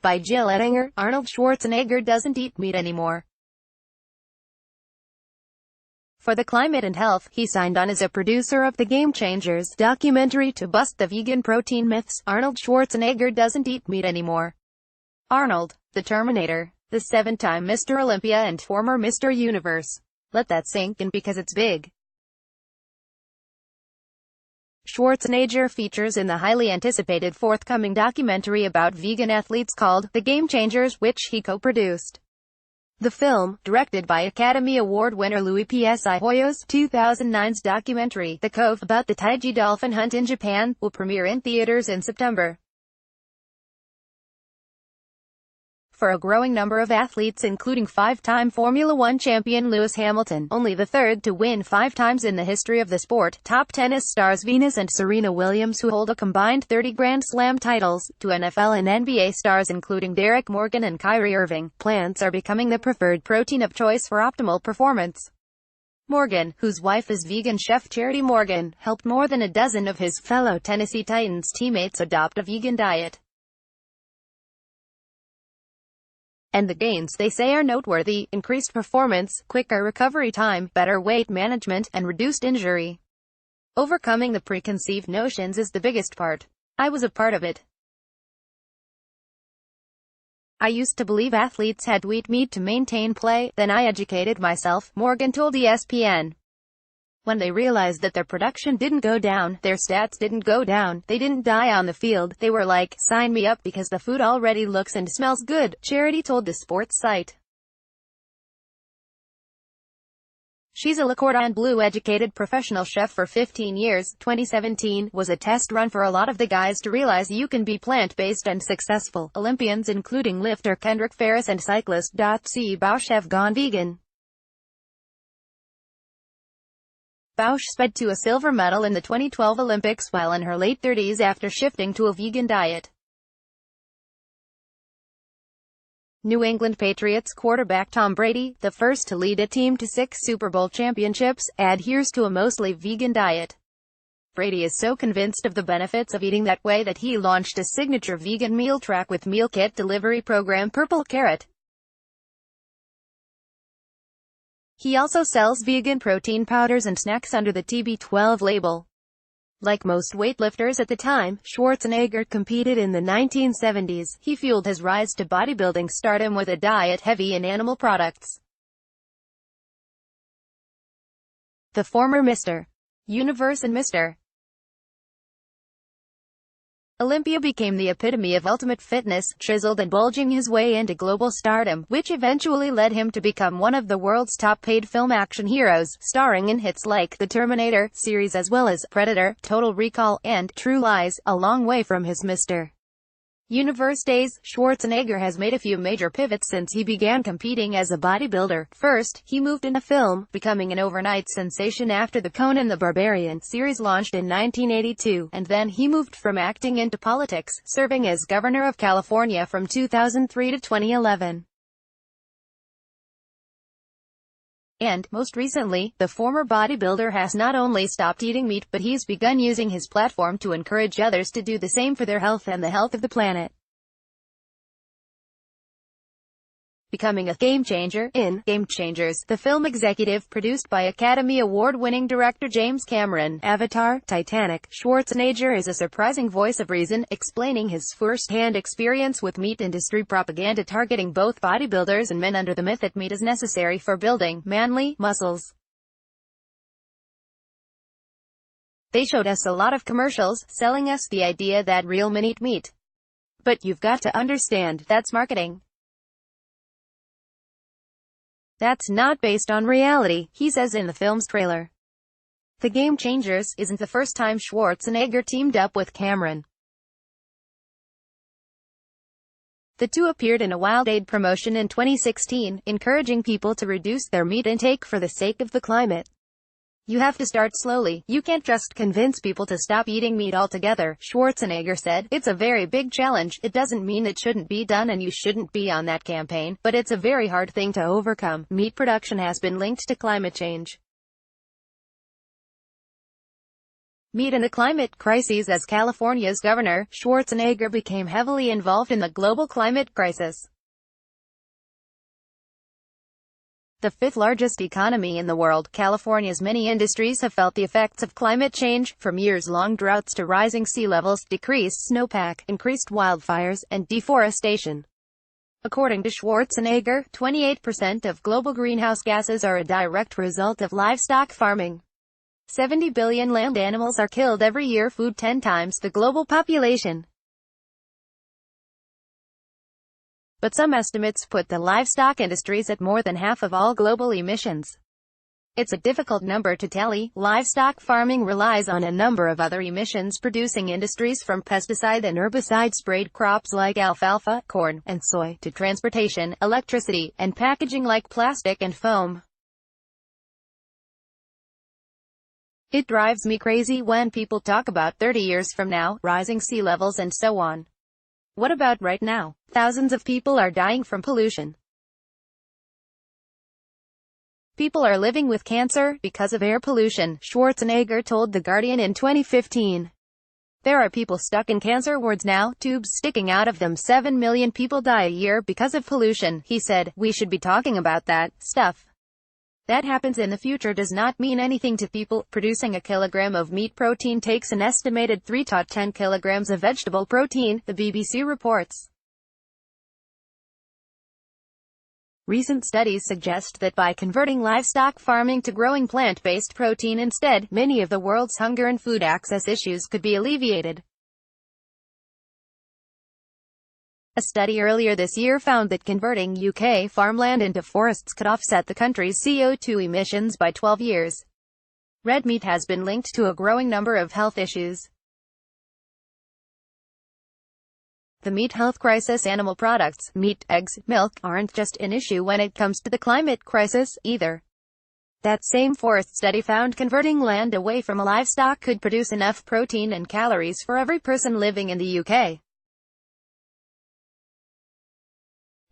By Jill Ettinger. Arnold Schwarzenegger doesn't eat meat anymore. For the climate and health, he signed on as a producer of the Game Changers documentary to bust the vegan protein myths. Arnold Schwarzenegger doesn't eat meat anymore. Arnold, the Terminator, the seven-time Mr. Olympia and former Mr. Universe. Let that sink in because it's big. Schwarzenegger features in the highly anticipated forthcoming documentary about vegan athletes called The Game Changers, which he co-produced. The film, directed by Academy Award winner Louis P.S.I. Hoyo's 2009's documentary, The Cove, about the Taiji dolphin hunt in Japan, will premiere in theaters in September. For a growing number of athletes including five-time Formula One champion Lewis Hamilton, only the third to win 5 times in the history of the sport, top tennis stars Venus and Serena Williams, who hold a combined 30 Grand Slam titles, to NFL and NBA stars including Derek Morgan and Kyrie Irving, plants are becoming the preferred protein of choice for optimal performance. Morgan, whose wife is vegan chef Charity Morgan, helped more than a dozen of his fellow Tennessee Titans teammates adopt a vegan diet. And the gains, they say, are noteworthy: increased performance, quicker recovery time, better weight management, and reduced injury. Overcoming the preconceived notions is the biggest part. I was a part of it. I used to believe athletes had to eat meat to maintain play, then I educated myself, Morgan told ESPN. When they realized that their production didn't go down, their stats didn't go down, they didn't die on the field, they were like, sign me up because the food already looks and smells good, Charity told the sports site. She's a Le Cordon Bleu educated professional chef for 15 years. 2017 was a test run for a lot of the guys to realize you can be plant-based and successful. Olympians including lifter Kendrick Ferris and cyclist C. Bausch have gone vegan. Bausch sped to a silver medal in the 2012 Olympics while in her late 30s after shifting to a vegan diet. New England Patriots quarterback Tom Brady, the first to lead a team to 6 Super Bowl championships, adheres to a mostly vegan diet. Brady is so convinced of the benefits of eating that way that he launched a signature vegan meal track with meal kit delivery program Purple Carrot. He also sells vegan protein powders and snacks under the TB12 label. Like most weightlifters at the time, Schwarzenegger competed in the 1970s. He fueled his rise to bodybuilding stardom with a diet heavy in animal products. The former Mr. Universe and Mr. Olympia became the epitome of ultimate fitness, chiseled and bulging his way into global stardom, which eventually led him to become one of the world's top-paid film action heroes, starring in hits like The Terminator series as well as Predator, Total Recall, and True Lies. A long way from his Mr. Universe days, Schwarzenegger has made a few major pivots since he began competing as a bodybuilder. First, he moved into film, becoming an overnight sensation after the Conan the Barbarian series launched in 1982, and then he moved from acting into politics, serving as governor of California from 2003 to 2011. And, most recently, the former bodybuilder has not only stopped eating meat, but he's begun using his platform to encourage others to do the same for their health and the health of the planet. Becoming a game changer. In Game Changers, the film executive produced by Academy Award-winning director James Cameron, Avatar, Titanic, Schwarzenegger is a surprising voice of reason, explaining his first-hand experience with meat industry propaganda targeting both bodybuilders and men under the myth that meat is necessary for building manly muscles. They showed us a lot of commercials, selling us the idea that real men eat meat. But you've got to understand, that's marketing. That's not based on reality, he says in the film's trailer. The Game Changers isn't the first time Schwarzenegger teamed up with Cameron. The two appeared in a Wild Aid promotion in 2016, encouraging people to reduce their meat intake for the sake of the climate. You have to start slowly. You can't just convince people to stop eating meat altogether, Schwarzenegger said. It's a very big challenge. It doesn't mean it shouldn't be done and you shouldn't be on that campaign, but it's a very hard thing to overcome. Meat production has been linked to climate change. Meet in the climate crises. As California's governor, Schwarzenegger became heavily involved in the global climate crisis. The fifth largest economy in the world, California's many industries have felt the effects of climate change, from years-long droughts to rising sea levels, decreased snowpack, increased wildfires, and deforestation. According to Schwarzenegger, 28% of global greenhouse gases are a direct result of livestock farming. 70 billion land animals are killed every year, food 10 times the global population. But some estimates put the livestock industries at more than half of all global emissions. It's a difficult number to tally. Livestock farming relies on a number of other emissions-producing industries, from pesticide and herbicide-sprayed crops like alfalfa, corn, and soy, to transportation, electricity, and packaging like plastic and foam. It drives me crazy when people talk about 30 years from now, rising sea levels and so on. What about right now? Thousands of people are dying from pollution. People are living with cancer because of air pollution, Schwarzenegger told The Guardian in 2015. There are people stuck in cancer wards now, tubes sticking out of them. 7 million people die a year because of pollution, he said. We should be talking about that stuff. That happens in the future does not mean anything to people. Producing a kilogram of meat protein takes an estimated 3 to 10 kilograms of vegetable protein, the BBC reports. Recent studies suggest that by converting livestock farming to growing plant-based protein instead, many of the world's hunger and food access issues could be alleviated. A study earlier this year found that converting UK farmland into forests could offset the country's CO2 emissions by 12 years. Red meat has been linked to a growing number of health issues. The meat health crisis. Animal products, meat, eggs, milk, aren't just an issue when it comes to the climate crisis, either. That same forest study found converting land away from livestock could produce enough protein and calories for every person living in the UK.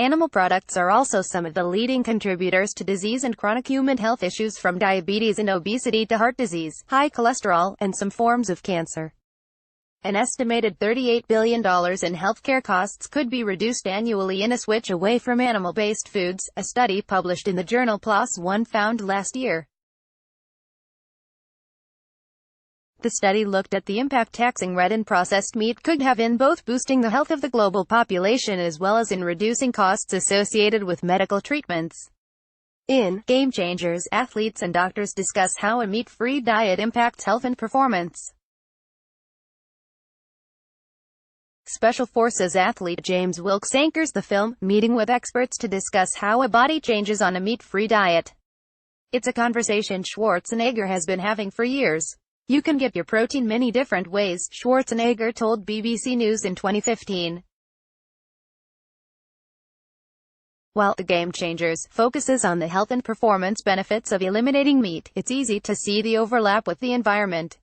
Animal products are also some of the leading contributors to disease and chronic human health issues, from diabetes and obesity to heart disease, high cholesterol, and some forms of cancer. An estimated $38 billion in healthcare costs could be reduced annually in a switch away from animal-based foods, a study published in the journal PLOS One found last year. The study looked at the impact taxing red and processed meat could have in both boosting the health of the global population as well as in reducing costs associated with medical treatments. In Game Changers, athletes and doctors discuss how a meat-free diet impacts health and performance. Special Forces athlete James Wilkes anchors the film, meeting with experts to discuss how a body changes on a meat-free diet. It's a conversation Schwarzenegger has been having for years. You can get your protein many different ways, Schwarzenegger told BBC News in 2015. While The Game Changers focuses on the health and performance benefits of eliminating meat, it's easy to see the overlap with the environment.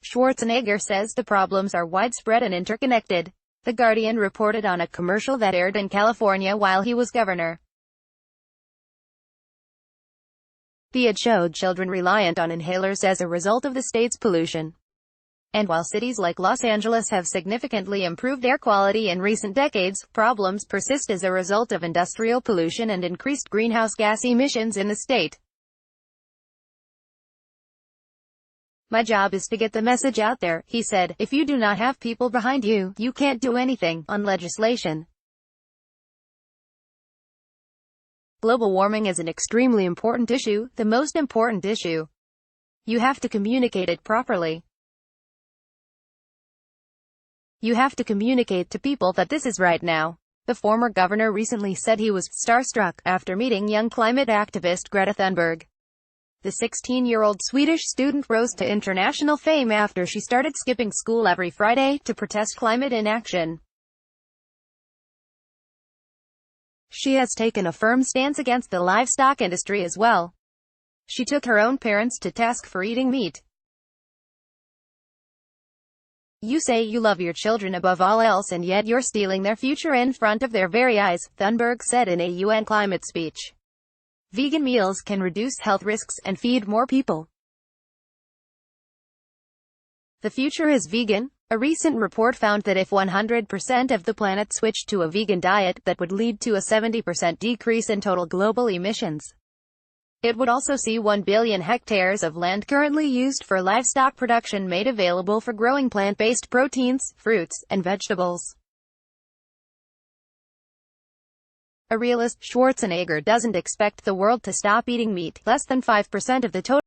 Schwarzenegger says the problems are widespread and interconnected. The Guardian reported on a commercial that aired in California while he was governor. The ad showed children reliant on inhalers as a result of the state's pollution. And while cities like Los Angeles have significantly improved air quality in recent decades, problems persist as a result of industrial pollution and increased greenhouse gas emissions in the state. My job is to get the message out there, he said. If you do not have people behind you, you can't do anything on legislation. Global warming is an extremely important issue, the most important issue. You have to communicate it properly. You have to communicate to people that this is right now. The former governor recently said he was starstruck after meeting young climate activist Greta Thunberg. The 16-year-old Swedish student rose to international fame after she started skipping school every Friday to protest climate inaction. She has taken a firm stance against the livestock industry as well. She took her own parents to task for eating meat. You say you love your children above all else and yet you're stealing their future in front of their very eyes, Thunberg said in a UN climate speech. Vegan meals can reduce health risks and feed more people. The future is vegan. A recent report found that if 100% of the planet switched to a vegan diet, that would lead to a 70% decrease in total global emissions. It would also see 1 billion hectares of land currently used for livestock production made available for growing plant-based proteins, fruits, and vegetables. A realist, Schwarzenegger doesn't expect the world to stop eating meat. Less than 5% of the total